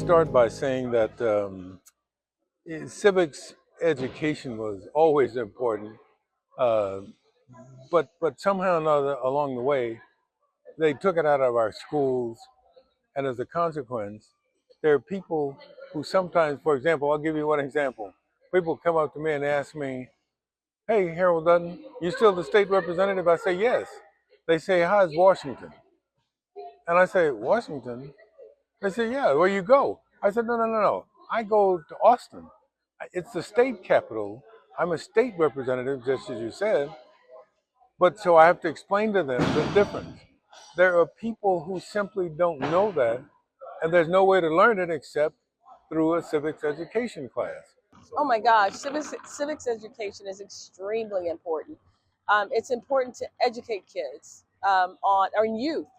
start by saying that civics education was always important, uh, but somehow or another along the way, they took it out of our schools, and as a consequence, there are people who sometimes, for example, I'll give you one example. People come up to me and ask me, "Hey, Harold Dutton, you still the state representative?" I say, "Yes." They say, "How's Washington?" And I say, "Washington?" They say, "Yeah, where you go?" I said, "No. I go to Austin. It's the state capital. I'm a state representative, just as you said, but so I have to explain to them the difference." There are people who simply don't know that, and there's no way to learn it except through a civics education class. Oh my gosh, civics education is extremely important. It's important to educate kids on, or youth,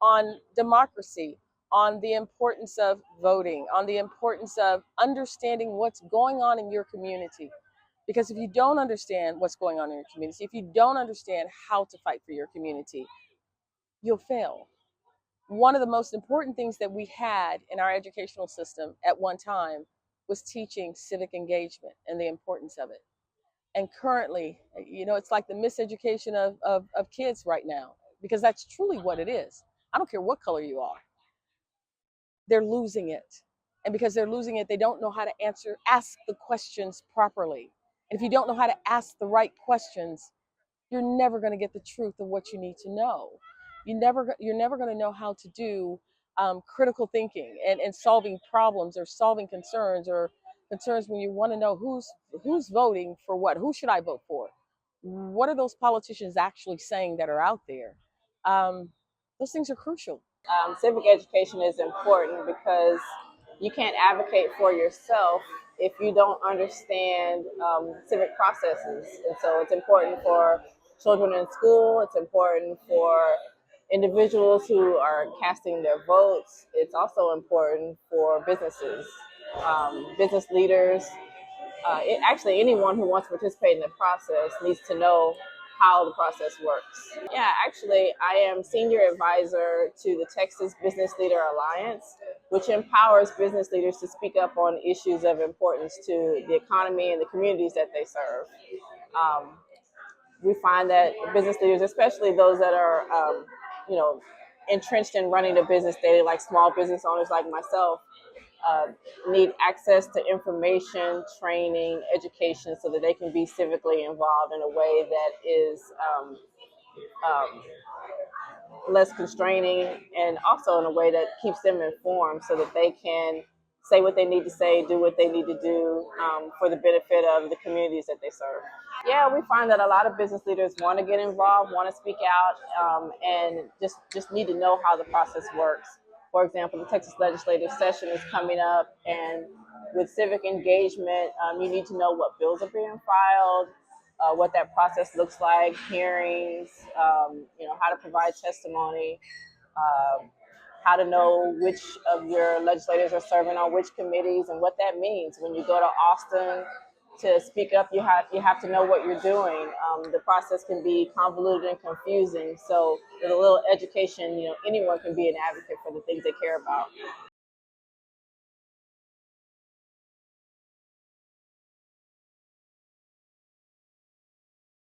on democracy, on the importance of voting, on the importance of understanding what's going on in your community. Because if you don't understand what's going on in your community, if you don't understand how to fight for your community, you'll fail. One of the most important things that we had in our educational system at one time was teaching civic engagement and the importance of it. And currently, it's like the miseducation of kids right now, because that's truly what it is. I don't care what color you are, they're losing it. And because they're losing it, they don't know how to ask the questions properly. And if you don't know how to ask the right questions, you're never going to get the truth of what you need to know. You're never going to know how to do critical thinking and solving problems or solving concerns, or concerns when you want to know who's voting for what, who should I vote for, what are those politicians actually saying that are out there. Those things are crucial. Civic education is important because you can't advocate for yourself if you don't understand civic processes. And so it's important for children in school, it's important for individuals who are casting their votes, it's also important for businesses, business leaders, actually anyone who wants to participate in the process needs to know how the process works. Yeah, actually, I am senior advisor to the Texas Business Leader Alliance, which empowers business leaders to speak up on issues of importance to the economy and the communities that they serve. Um, we find that business leaders, especially those that are, you know, entrenched in running a business daily, like small business owners like myself, uh, need access to information, training, education, so that they can be civically involved in a way that is um, less constraining, and also in a way that keeps them informed so that they can say what they need to say, do what they need to do for the benefit of the communities that they serve. Yeah, we find that a lot of business leaders want to get involved, want to speak out, and just need to know how the process works. For example, the Texas legislative session is coming up, and with civic engagement, you need to know what bills are being filed, what that process looks like, hearings, how to provide testimony, um, how to know which of your legislators are serving on which committees, and what that means. When you go to Austin to speak up, you have to know what you're doing. The process can be convoluted and confusing. So with a little education, anyone can be an advocate for the things they care about.